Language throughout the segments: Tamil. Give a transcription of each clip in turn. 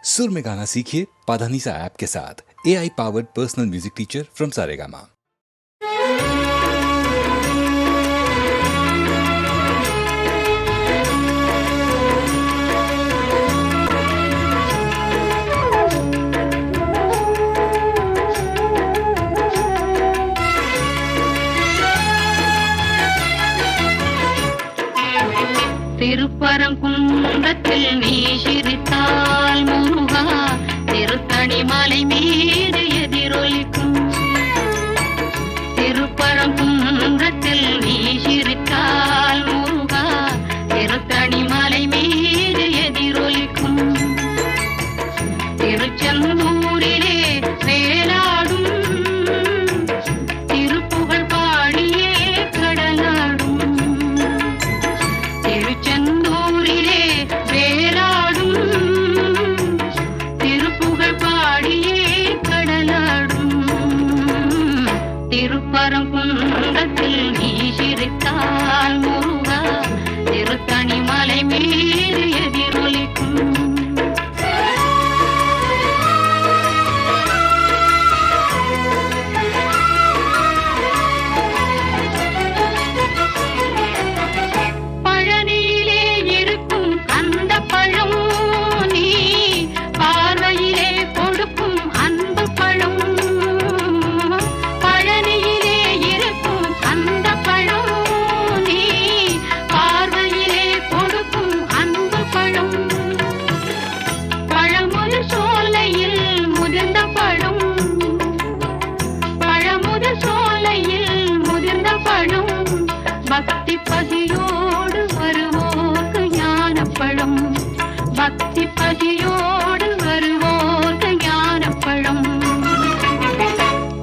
सुर में गाना सीखिए पाधानीसा ऐप के साथ। AI powered personal music teacher from Saregama. திருப்பரங்குன்றத்தில் நீ சிரித்தால் முருகா திருத்தணி மலை மீது எதிரொலிக்கும். திருப்பரங்குன்றத்தில் நீ சிரித்தால் முருகா திருத்தணி மலை மீது எதிரொலிக்கும். திருச்செந்தூரிலே வேலாடும் திருப்புகழ் பாடியே கடலாடும். திருச்செந்தூரிலே வேலாடும் திருப்புகழ் பாடியே கடலாடும். திருப்பரங்குன்றத்தில் நீ சிரித்தால் முருகா திருத்தணி மலை மீது எதிரொலிக்கும். பக்தி பசியோடு வருவோர்க்கு ஞானப்பழம். பக்தி பசியோடு வருவோர்க்கு ஞானப்பழம்.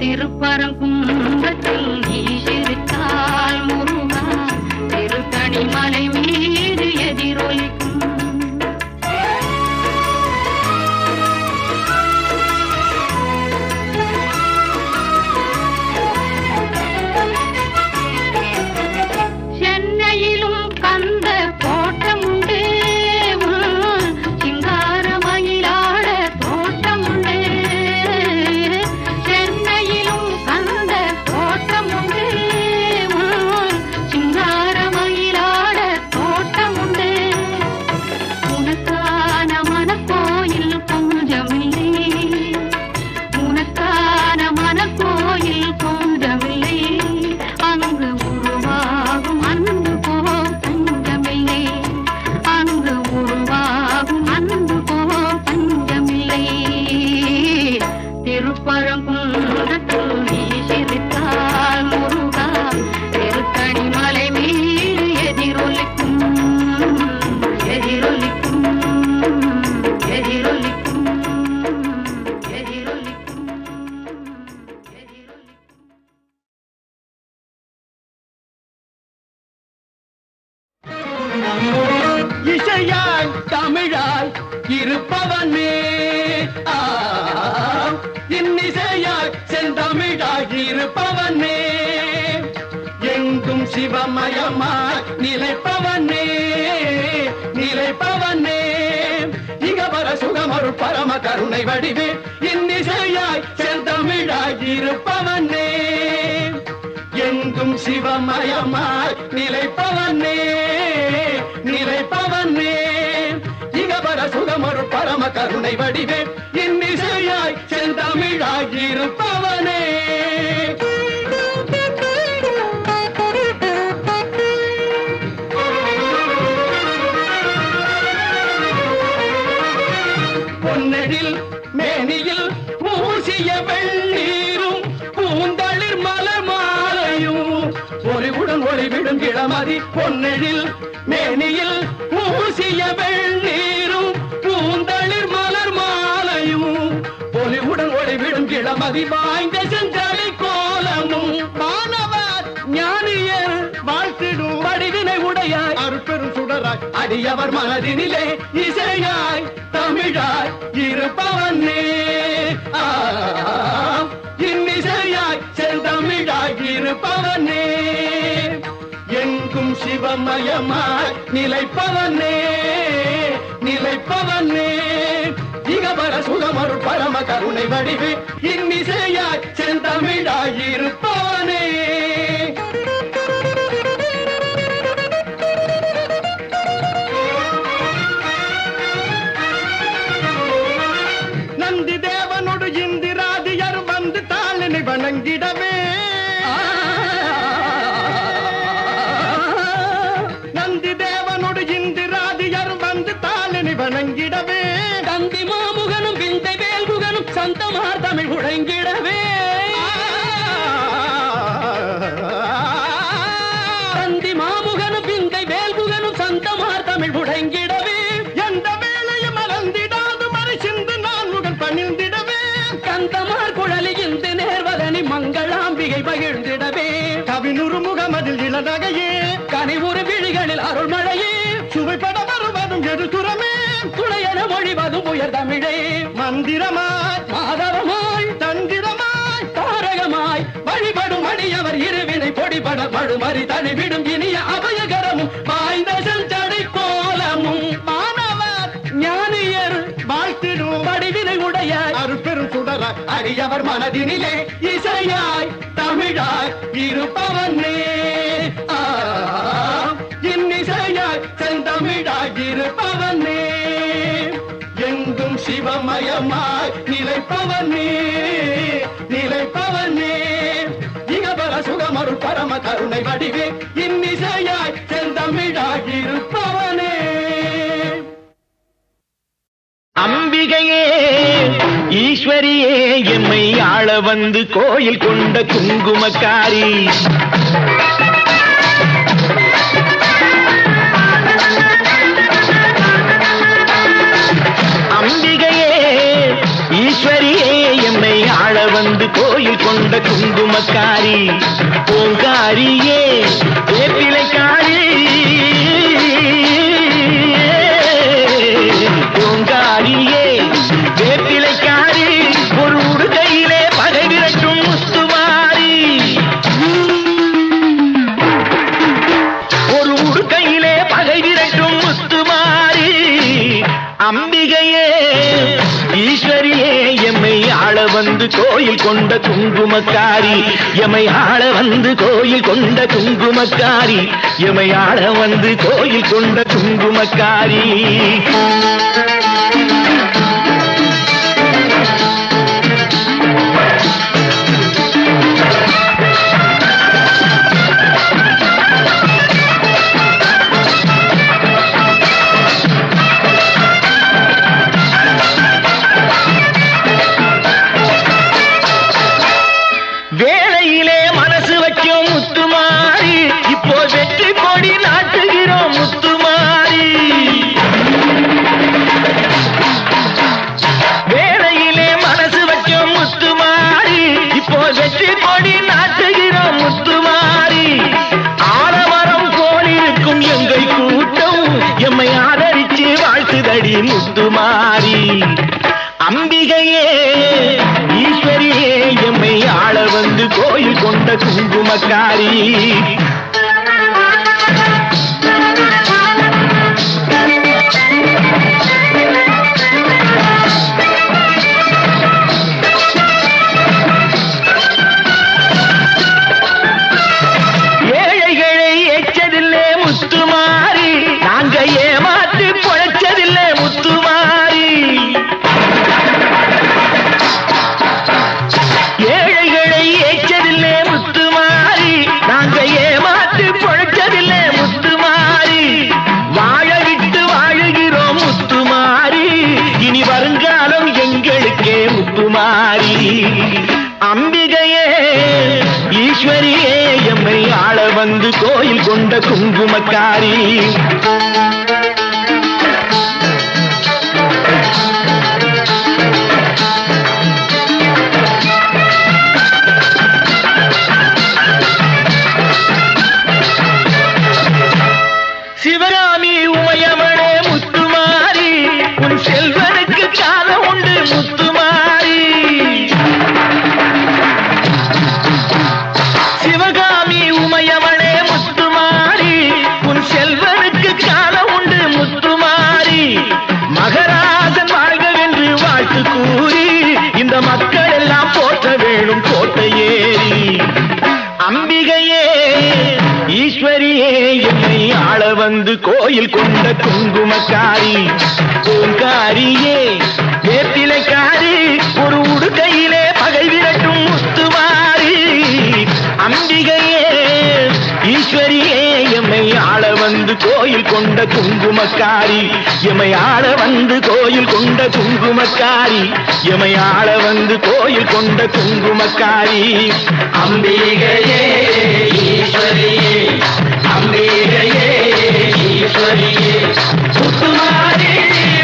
திருப்பரங்குன்றத்தில் நீ சிரித்தால் முருகா திருத்தணி மலை மீது எதிரொலிக்கும். திருப்பரங்குன்றத்தில் நீ சிரித்தால் முருகா திருத்தணி மலை மீது எதிரொலிக்கும். எதிரொலிக்கும் எதிரொலிக்கும் எதிரொலிக்கும் எதிரொலிக்கும். இசையாய் தமிழாய் இருப்பவனே இன்னிசையாய் செந்தமிழாய் இருப்பவனே எங்கும் சிவமயமாய் நிலைப்பவனே நிலைப்பவனே இகவர சுகமரு பரம கருணை வடிவே இன்னிசையாய் செந்தமிழாய் இருப்பவனே எங்கும் சிவமயமாய் நிலைப்பவனே நிலைப்பவனே இகவர சுகமரு பரம கருணை வடிவே இன்னிசையாய் செந்தமிழாய் இருப்பவனே. பொன்னெழில் மேனியில் பூசிய வெள்ளீரும் பூந்தளிர் மலர் மாலையும் ஒளிவுடன் ஒளிவிடும் இளமதி. பொன்னெழில் மேனியில் பூசிய வெள்ளீரும் பூந்தளிர் மலர் மாலையும் ஒளிவுடன் ஒளிவிடும் இளமதி. வாய்ந்த செஞ்சலை கோலமும் மாணவர் ஞானியர் வாழ்த்திடும் வடிவினை உடையாய் அருட்பெரும் சுடராய் அடியவர் மனதினிலே இசையாய் தமிழாய் இருப்பவனே இன்னிசையாய் செந்தமிழாய் இருப்பவனே எங்கும் சிவமயமாய் நிலைப்பவனே நிலைப்பவனே இக இகபர சுகமருள் பரம கருணை வடிவு இன்னிசையாய் செந்தமிழாய் இருப்பவனே. நந்தி தேவனோடு இந்திராதியர் வந்து தாளினை வணங்கிடவே, நந்தி தேவனோடு இந்திராதியர் வந்து தாளினை வணங்கிடவே, தந்தி மாமுகனும் விந்தை வேல்முகனும் சந்தமார் தமிழ் முழங்கிடவே, தந்தி மாமுகனும் விந்தை வேல்முகனும் சந்தமார் தமிழ் முழங்கிடவே, எந்த வேலையும் மறந்திடாது மறை சிந்து நான் முகன் பணிந்திடவே, கந்தமார் குழலி இந்து நேர்வதனி மங்களாம்பிகை பகிர்ந்திடவே, கவினுறு முகமதில் இளநகையே கனிவுறு விழிகளில் அருள்மழையே, சுவைப்பட வருவதும் எருசுரமே, துணையென மொழிவதும் உயர் தமிழே, மந்திரமாய் மாதவமாய் தந்திரமாய் தாரகமாய் வழிபடும் அடியவர் இருவினை பொடிபட மழுமறி தனிவிடும் இனிய அபயகரமும் வாய்ந்த செஞ்சடை கோலமும் மாணவர் ஞானியர் வாழ்த்திடும் வடிவினை உடைய அருட்பெரும் சுடராய் அடியவர் மனதினிலே இசையாய் தமிழாய் இருப்பவனே. இன்னிசையாய் செந்தமிழாய் இருப்பவனே, எங்கும் சிவமயமாய் நிலைப்பவனே நிலைப்பவனே, இகபர சுகமருள் பரம கருணை வடிவே இன்னிசையாய் செந்தமிழாய் இருப்பவனே. அம்பிகையே ஈஸ்வரியே எம்மை ஆள வந்து கோயில் கொண்ட குங்குமக்காரி, அம்பிகையே ஈஸ்வரியே எம்மை ஆள வந்து கோயில் கொண்ட குங்குமக்காரி, பூங்காரியே வேப்பிலைக்காரி, பூங்காரியே வேப்பிலைக்காரி, ஒரு உடுகையிலே பகை விரட்டும் முத்துமாரி, ஒரு உடுகையிலே பகை விரட்டும் முத்துமாரி, அம்பிகையே ஈஸ்வரியே எம்மை ஆள வந்து கோயில் கொண்ட குங்குமக்காரி, எம்மை ஆள வந்து கோயில் கொண்ட குங்குமக்காரி, எம்மை ஆள வந்து கோயில் கொண்ட குங்குமக்காரி. வேளையிலே மனசு வைக்கும் முத்துமாரி, இப்போ வெற்றி கொடி நாட்டுகிறோம் முத்துமாரி, வேளையிலே மனசு வைக்கும் முத்துமாரி, இப்போ வெற்றி கொடி நாட்டுகிறோம் முத்துமாரி, ஆலமரம் போலிருக்கும் எங்கள் கூட்டம் எம்மை ஆதரிச்சு வாழ்த்துதடி முத்துமாரி, அம்பிகையே ஈஸ்வரியே எம்மை ஆள வந்து கோயில் கொண்ட குங்குமக்காரி. ஏழைகளை எச்சதில்லை முத்துமாரி, நாங்க ஏமாற்றி பொழைச்சதில்லை முத்துமாரி, ஏழைகளை ஏச்சதில்லை முத்துமாரி, நாங்க ஏமாற்றி பொழைச்சதில்லை முத்துமாரி, வாழ விட்டு வாழுகிறோம் முத்துமாரி, இனி வருங்காலம் எங்களுக்கே முத்துமாரி, அம்பிகையே ஈஸ்வரியே எம்மை ஆள வந்து கோயில் கொண்ட குங்குமக்காரி. சிவகாமி உமையவளே முத்துமாரி, உன் செல்வனுக்கு காலம் உண்டு முத்துமாரி, சிவகாமி உமையவளே முத்துமாரி, உன் செல்வனுக்கு காலம் என்று கூறி இந்த மக்கள் எல்லாம் போற்ற வேணும் கோட்டை ஏறி. அம்பிகையே ஈஸ்வரியே என்னை ஆள வந்து கோயில் கொண்ட குங்குமக்காரி, பூங்காரியே வேப்பிலைக்காரி, ஒரு உடுக்கையிலே பகை விரட்டும் முத்துமாரி. அம்பிகையே ஈஸ்வரியே எம்மை ஆள வந்து கோயில் கொண்ட குங்குமக்காரி, எம்மை ஆள வந்து கோயில் கொண்ட குங்குமக்காரி, எம்மை ஆள வந்து கோயில் கொண்ட குங்குமக்காரி. அம்பிகையே ஈஸ்வரியே, அம்பிகையே ஈஸ்வரியே, முத்துமாரி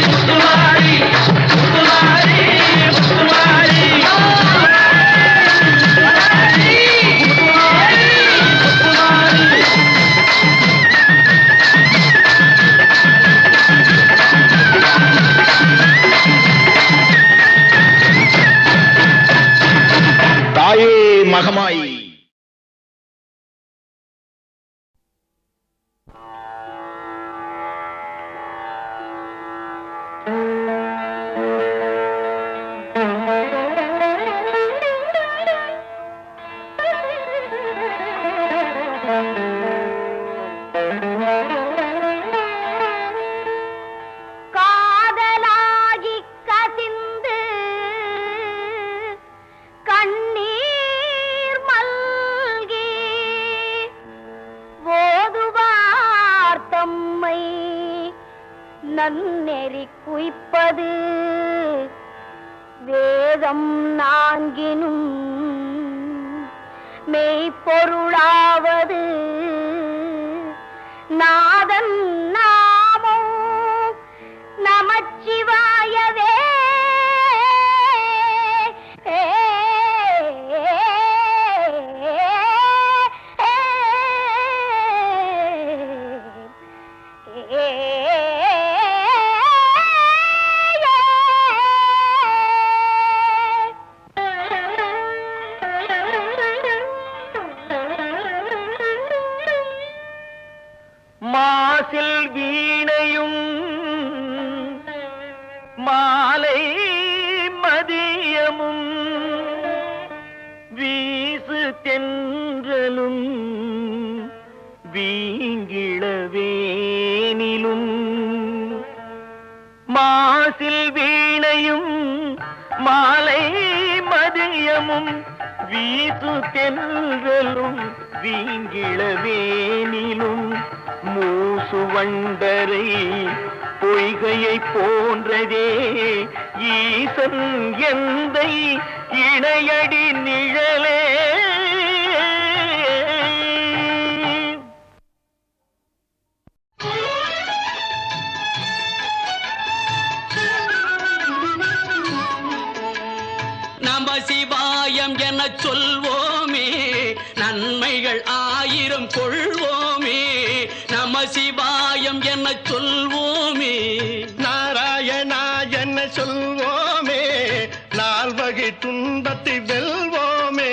முத்துமாரி முத்துமாரி முத்துமாரி. தாயே மகமாயி. காதலாகி கசிந்து கண்ணீர் மல்கி ஓதுவார் தம்மை நன்னெறி குய்ப்பது வேதம் நான்கினும் மெய்ப்பொருளாவது நாதன் நாமோ நமச்சிவாயவே. மாசில் வீணையும் மாலை மதியமும் வீசு தென்றலும் வீங்கிளவேனிலும். மாசில் வீணையும் மாலை மதியமும் வீசு தென்றலும் வீங்கிளவேனிலும். மூசு வண்டரை பொய்கையை போன்றதே ஈசன் எந்தை இணையடி நிழலே. நம சிவாயம் என சொல்வோமே, நன்மைகள் ஆயிரம் கொள்வோமே. நம சிவாயம் என சொல்வோமே, நாராயணா என்ன சொல்வோமே, நால்வகை துன்பத்தை வெல்வோமே.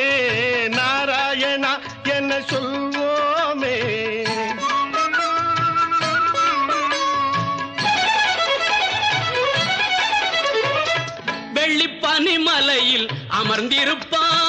நாராயணா என்ன சொல்வோமே. வெள்ளிப்பனிமலையில் அமர்ந்திருப்பான்.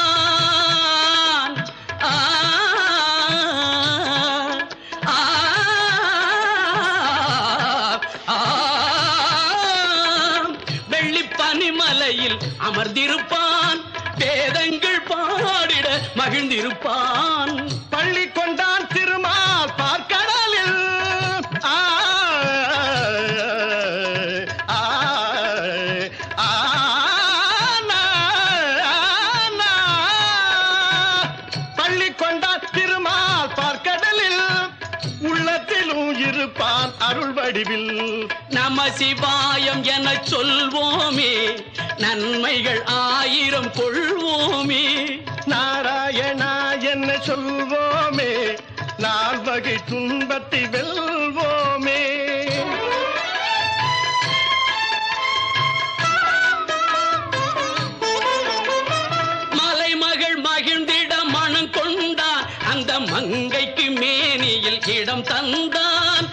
வெள்ளிப்பனிமலையில் அமர்ந்திருப்பான், வேதங்கள் பாடிட மகிழ்ந்திருப்பான். பள்ளி கொண்டான் திருமால் பார்க்கடலில் பள்ளி கொண்டான் திருமால் பார்க்கடலில் உள்ளத்திலும் இருப்பான் அருள் வடிவில். நம சிவாயம் என சொல்வோமே, நன்மைகள் ஆயிரம் கொள்வோமே. நாராயணா என்ன சொல்வோமே, நால்வகை துன்பத்தை வெல்வோமே. மலைமகள் மகிழ்ந்திட மனம் கொண்டான், அந்த மங்கைக்கு மேனியில் இடம் தந்தான்.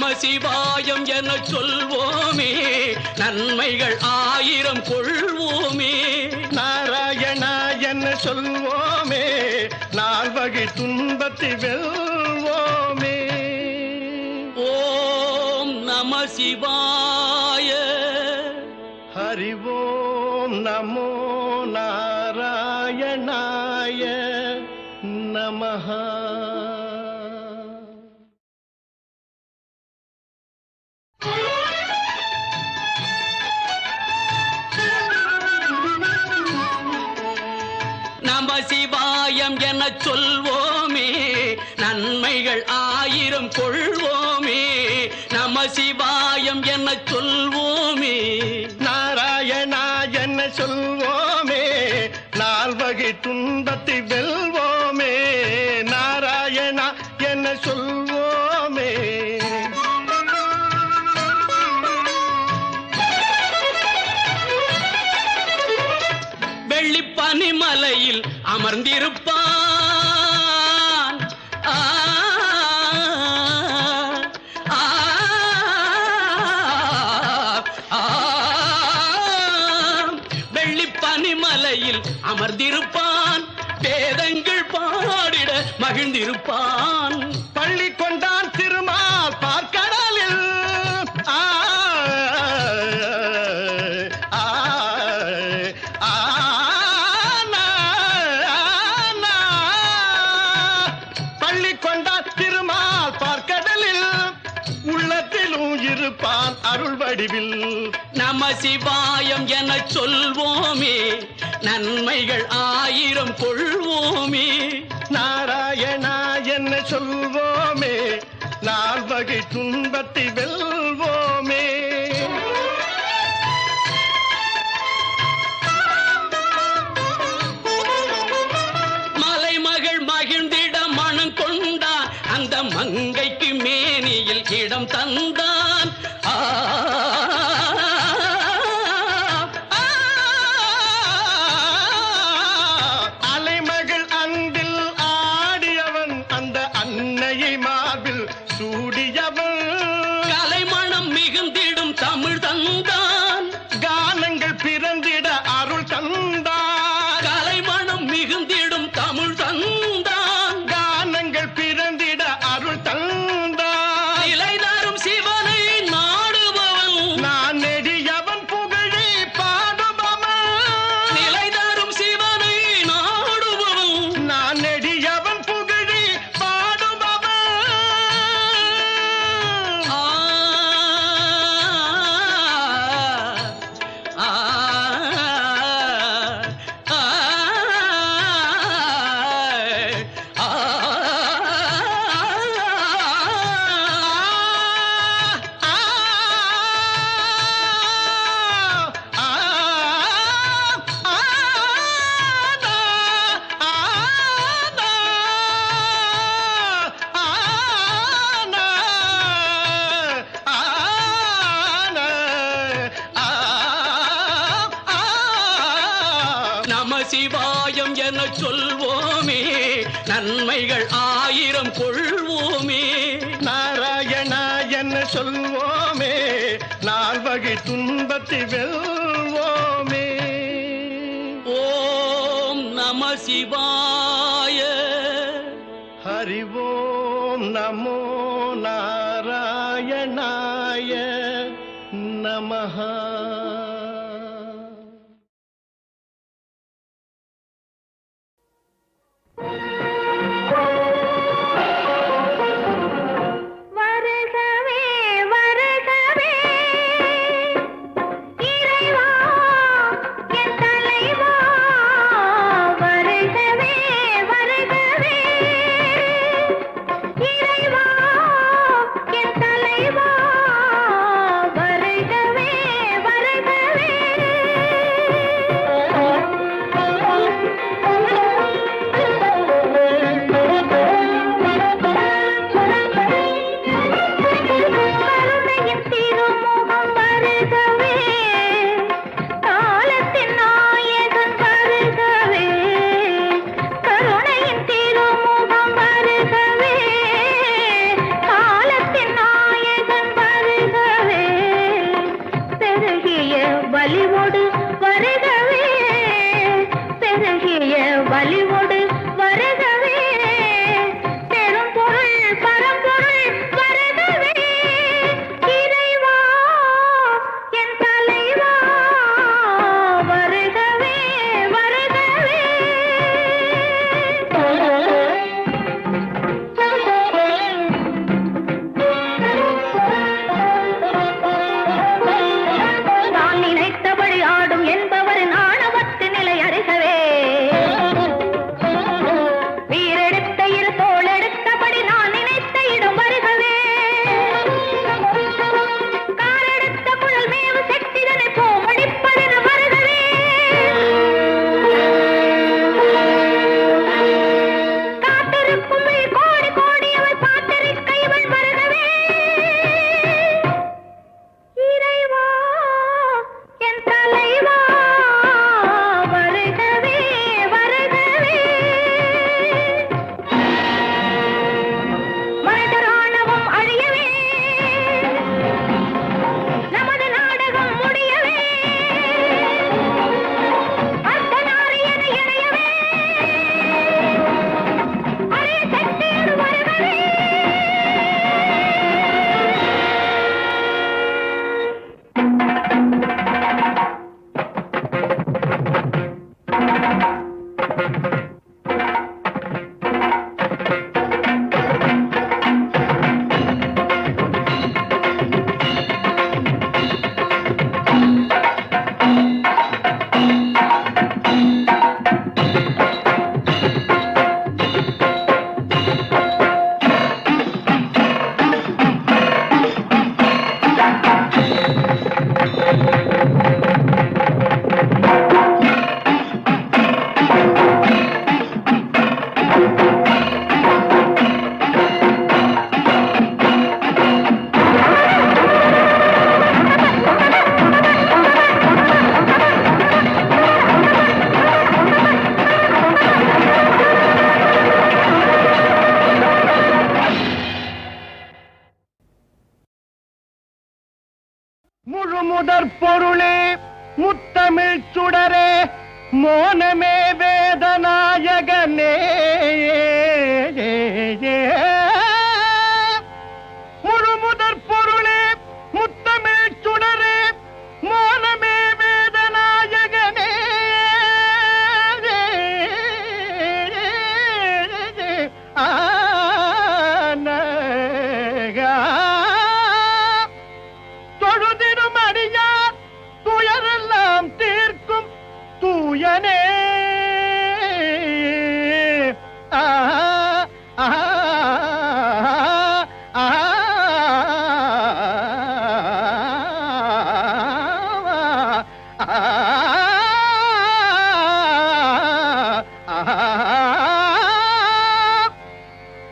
நம சிவாயம் என சொல்வோமே, நன்மைகள் 1000 கொள்வோமே. நாராயணா என்ன சொல்வோமே, நால்வகை துன்பத்தை வெல்வோமே. ஓம் நம சிவாய. ஹரி ஓம் நமோ நாராயணாய நமஹ. நம சிவாயம் என சொல்வோமே, நன்மைகள் 1000 கொள்வோமே. நம சிவாயம் என சொல்வோமே. நாராயணா என்ன சொல்வோமே, நால்வகை துன்பத்தை வெல்வோமே. நாராயணா என்ன சொல்வோமே. வெள்ளி பனிமலையில் அமர்ந்திருப்பான். வெள்ளி பனிமலையில் அமர்ந்திருப்பான், வேதங்கள் பாடிட மகிழ்ந்திருப்பான். பள்ளி கொண்டான் திருமால் பார்க்கடலில். பள்ளி கொண்டான் திருமால் பார்க்கடலில், உள்ளத்திலும் இருப்பான் அருள் வடிவில். நம சிவாயம் என சொல்வோமே, நன்மைகள் 1000 கொள்வோமே. நாராயணா என்ன சொல்வோமே, நால்வகை துன்பத்தை வெல்வோமே. மலைமகள் மகிழ்ந்திட மனம் கொண்டான், அந்த மங்கைக்கு மேனியில் இடம் தந்தான். அலைமகள் அன்பில் ஆடியவன், அந்த அன்னையை மார்பில் சூடியவன். கலைமணம் மிகுந்திடும் தமிழ் தந்தான். கானங்கள் பிறந்திட அருள் தந்தான். கலைமணம் மிகுந்திடும் தமிழ் தந்தான். கானங்கள் பிறந்திட அருள் தந்தான். நிலை தரும் சிவனை நாடுபவன், நான் நெடியவன் புகழை பாடுபவன். நிலை தரும் சிவனை நாடுபவன். நான் நெடியவன் புகழை பாடுபவன். ஆ ஆ ஆ நம சிவாயம் என சொல்வோமே, நன்மைகள் 1000 கொள்வோமே. நாராயணா என்ன சொல்வோமே, நால்வகை துன்பத்தை வெல்வோமே. ஓம் நம சிவாய. ஹரி ஓம் நமோ நாராயணாய நமஹ. வருகவே வருகவே இறைவா என் தலைவா. வருகவே வருகவே இறைவா என் தலைவா. வருகவே வருகவே முழுமுதற் பொருளே முத்தமிழ் சுடரே மோனமே வேதநாயகனே முழுமுதற் பொருளே முத்தமிழ் சுடரே மோனமே வேதநாயகனே தொழுதிடும் அடியார் துயரெல்லாம் தீர்க்கும் தூயனே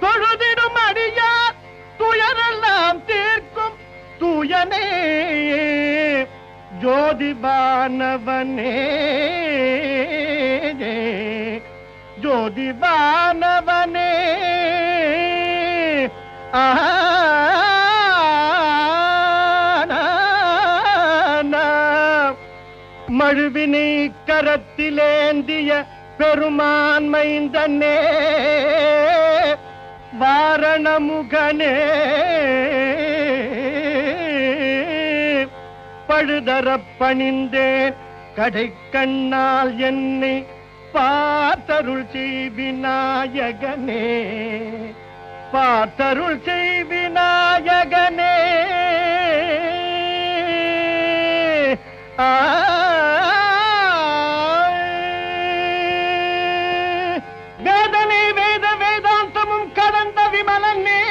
தொழுதிடும் அடியார் துயரெல்லாம் தீர்க்கும் தூயனே ஜோதிபானவனே ஜோதிபானவனே மழுவினை கரத்திலேந்திய பெருமான் மைந்தனே வாரணமுகனே பழுதரப் பணிந்தேன் கடைக்கண்ணால் என்னை பார்த்தருள் செய்விநாயகனே பார்த்தருள் செய்விநாயகனே வேதனை வேத வேதாந்தமும் கடந்த விமலனே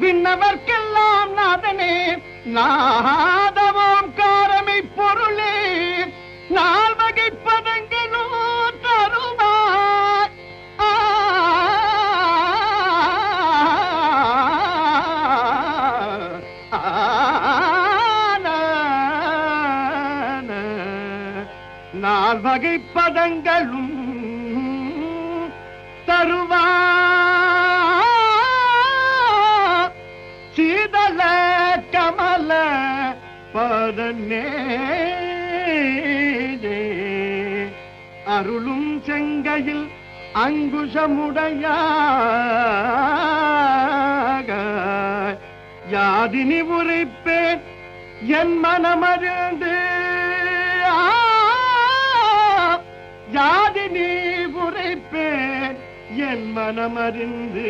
விண்ணவர்க்கெல்லாம் நாதனே நாதவோம் காரமை பொருளே நால்வகை பதங்களோ தருவாய் நால்வகை பதங்களும் தருவாய் சீதல கமல பதனே அருளும் செங்கையில் அங்குஷமுடைய யாதினி உரைப்பேன் என் மனமறிந்து யாதினி உரைப்பேன் என் மனமறிந்து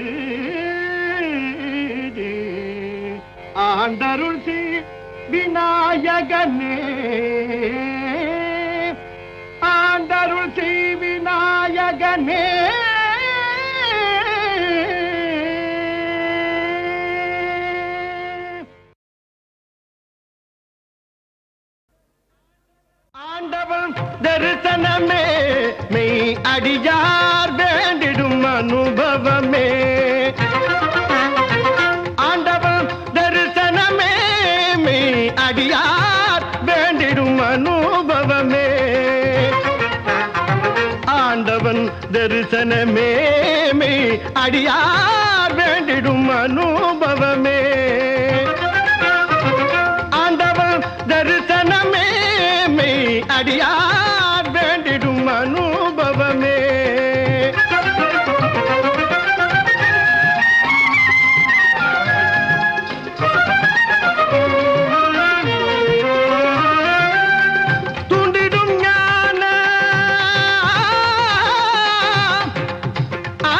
ஆண்டருள் விநாயகனே ஆண்டருள் விநாயகனே ஆண்டவன் தரிசனமே மெய் அடியார் வேண்டிடும் அனுபவமே ஆண்டவன் தரிசனமே மெய் அடியார் வேண்டிடும் அனுபவமே ஆண்டவன் தரிசனமே மெய் அடியார் வேண்டிடும் அனுபவமே ஆண்டவன் தரிசனமே மெய் அடியார் வேண்டிடும் அனுபவமே தூண்டிடும் ஞான ஆ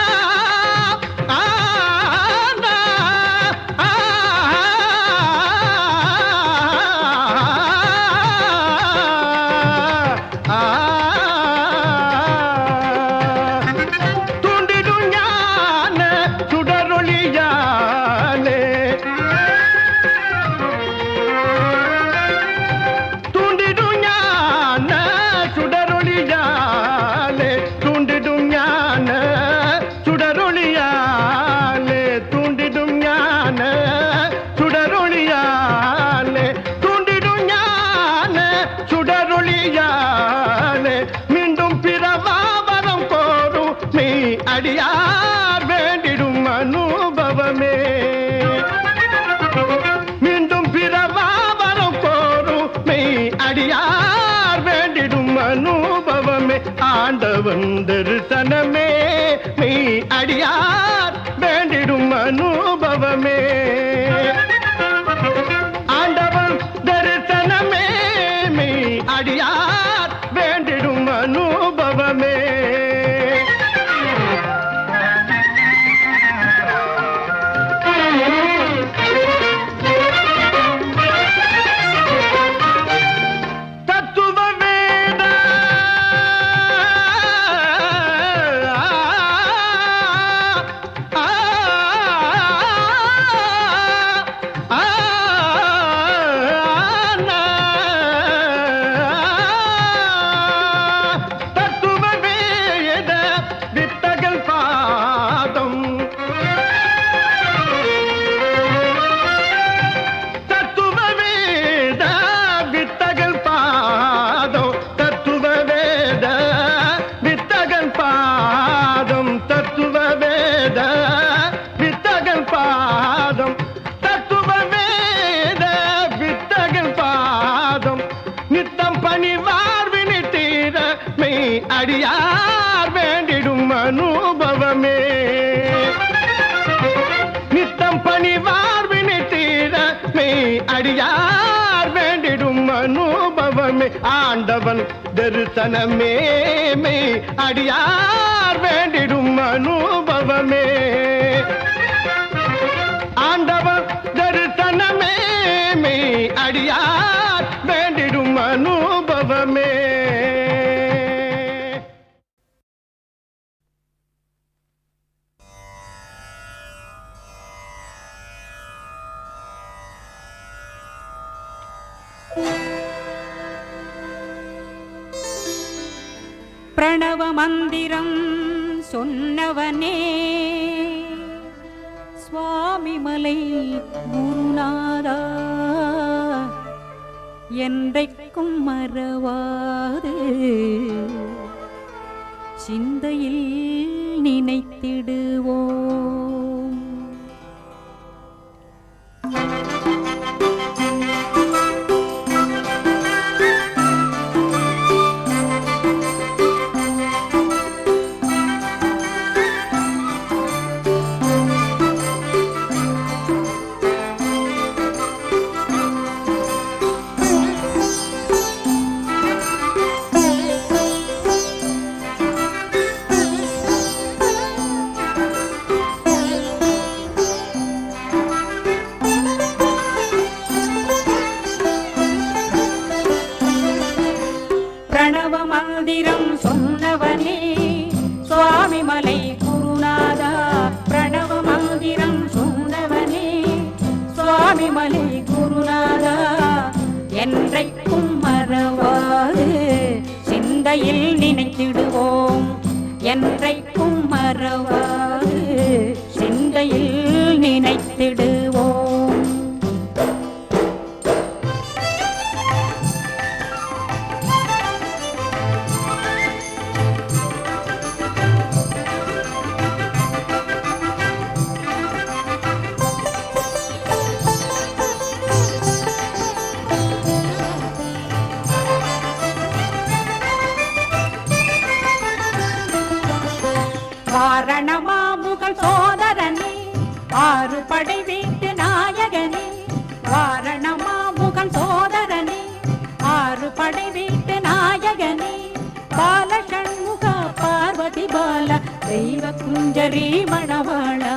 ஆ அனுபவமே. நித்தம் பணிவார் வினை தீர மெய் அடியார் வேண்டிடும் அனுபவமே. ஆண்டவன் தரிசனமே மெய் அடியார் வேண்டிடும் அனுபவமே. ஆண்டவன் தரிசனமே மெய் அடியார் வேண்டிடும் அனுபவமே. பிரணவ மந்திரம் சொன்னவனே சுவாமிமலை குருநாதா என்றைக்கும் மறவாது சிந்தையில் நினைத்திடுவோம். மந்திரம் சொன்னவனே சுவாமிமலை குருநாதா. பிரணவ மந்திரம் சொன்னவனே சுவாமிமலை குருநாதா என்றைக்கும் மறவாது சிந்தையில் நினைத்திடுவோம். என்றைக்கும் மறவாது சிந்தையில் நினைத்திடுவோம். வாரணமாமுகல் சோதரனே ஆறு படை வீட்டு நாயகனே. வாரணமாமுகல் சோதரனே ஆறு படை வீட்டு நாயகனே. பால சண்முக பார்வதி பால தெய்வ குஞ்சரி மணவாளா.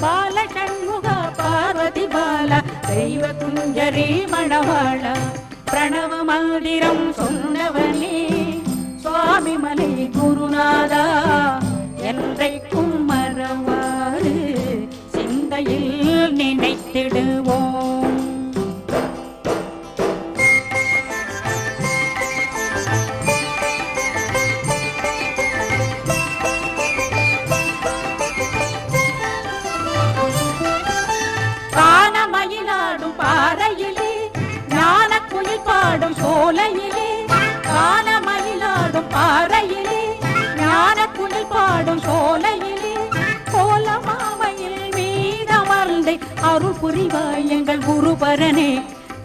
பால சண்முக பார்வதி பால தெய்வ குஞ்சரி மணவாளா. பிரணவ மந்திரம் சொன்னவனே சுவாமிமலை குருநாதா என்றைக்கும் மறவாது சிந்தையில் நினைத்திடுவோம். கானமயிலாடும் பாறையிலே ஞான குயில் பாடும் சோலையிலே. கானமயிலாடும் பாறையிலே ஞான குயில் பாடும் சோலையிலே. கோலமாமையில் மீதமர்ந்து அருள் புரிவாய் எங்கள் குருபரனே.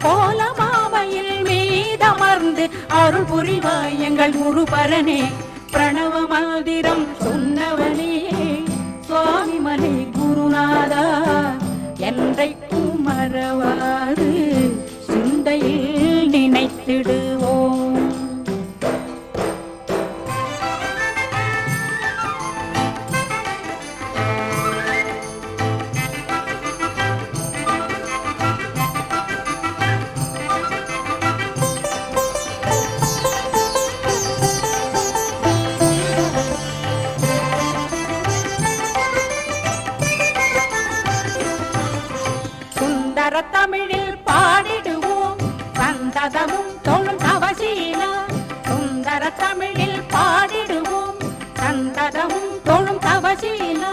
கோலமாமையில் மீதமர்ந்து அருள் புரிவாய் எங்கள் குருபரனே. பிரணவ மந்திரம் சொன்னவனே சுவாமிமலை குருநாதா என்றைக்கும் மறவாது சிந்தையில் நினைத்திடுவோம். தமிழில் பாடிடுவோம் சந்ததமும் தொழும் தவசீலா. சுந்தர தமிழில் பாடிடுவோம் சந்ததமும் தொழும் தவசீலா.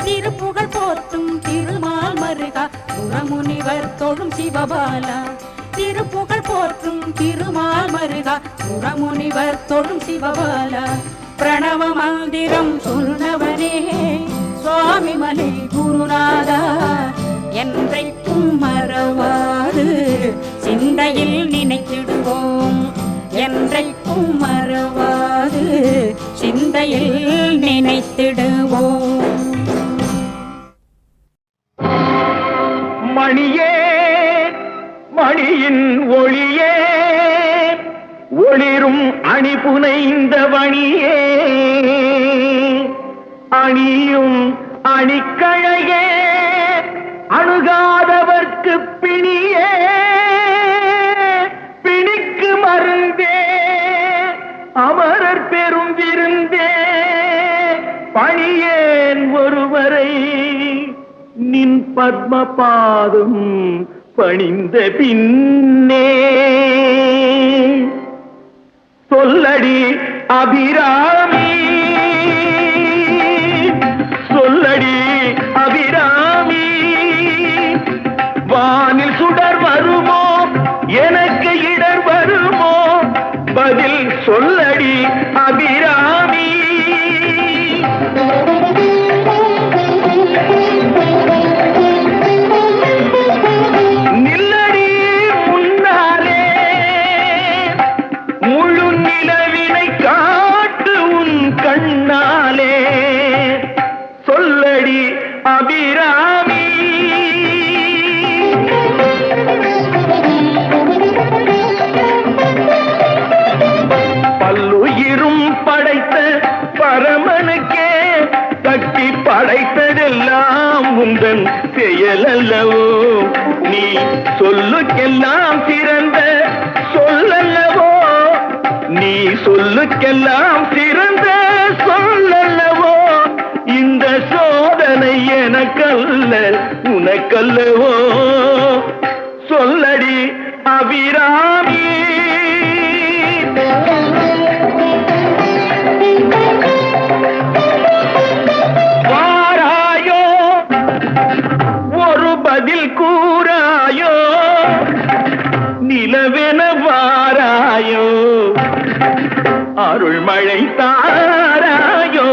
திருப்புகழ் போற்றும் திருமால் மருகா சுரமுனிவர் தொழும் சிவபாலா. திருப்புகழ் போற்றும் திருமால் மருகா சுரமுனிவர் தொழும் சிவபாலா. பிரணவ மந்திரம் சொன்னவனே சுவாமிமலை குருநாதா என்றைக்கும் மறவாது சிந்தையில் நினைத்திடுவோம். என்றைக்கும் மறவாது சிந்தையில் நினைத்திடு மணியே மணியின் ஒளியே ஒளிரும் அணி புனைந்த வணியே அணியும் அணிக்கழையே அணுகாதவர்க்கு பிணியே பிணிக்கு மருந்தே அமரர் பெரும் விருந்தே பணியேன் ஒருவரை நின் பத்ம பாதம் பணிந்த பின்னே சொல்லடி அபிராமி சொல்லடி அபிராமி வானில் சுடர் வருமோ எனக்கு இடர் வருமோ பதில் சொல்லடி அபிராமி நில்லடி முன்னாலே முழு நிலவினை காட்டு உன் கண்ணாலே சொல்லடி அபிராமி பல்லுயிரும் படைத்த பரமனுக்கே சக்தி படைத்ததெல்லாம் உந்தன் செயலல்லவோ நீ சொல்லுக்கெல்லாம் சிறந்த சொல்லல்லவோ நீ சொல்லுக்கெல்லாம் சிறந்த சொல்லல்லவோ இந்த சோதனை எனக்கல்ல உனக்கல்லவோ சொல்லடி அபிராமி வாராயோ ஒரு பதில் கூறாயோ நிலவென வாராயோ அருள்மழை தாராயோ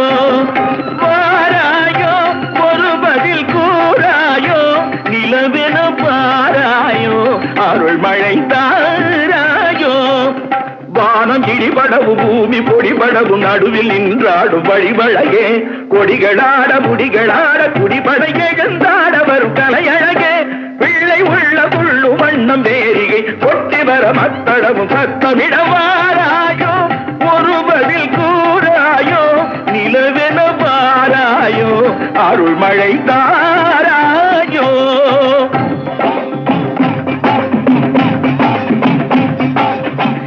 வாராயோ ஒரு பதில் கூறாயோ நிலவென வாராயோ அருள்மழை தாராயோ வானம் இடிபடவும் பூமி பொடிபடவும் நடுவில் நின்றாடும் வழிவழகே கொடிகளாட முடிகளாட குடிபட எழுந்தாட வரும் கலையழகே பிள்ளை உள்ள புள்ளு வண்ணம் வேரிகை கொட்டி வர மத்தளவும் சத்தமிட வாராயோ ஒரு பதில் கூறாயோ நிலவென வாராயோ அருள்மழை தாராயோ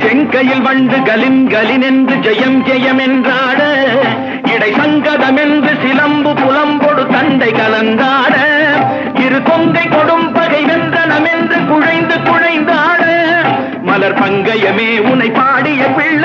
செங்கையில் வண்டு கலின் கலின் என்று ஜெயம் ஜெயம் என்றாட இடை சங்கதம் என்று சிலம்பு புலம்பொடு தண்டை கலந்தாட இரு கொங்கை கொடும் பகை வென்றனம் என்று குழைந்து குழைந்தாட மலர் பங்கயமே உனை பாடிய பிள்ளை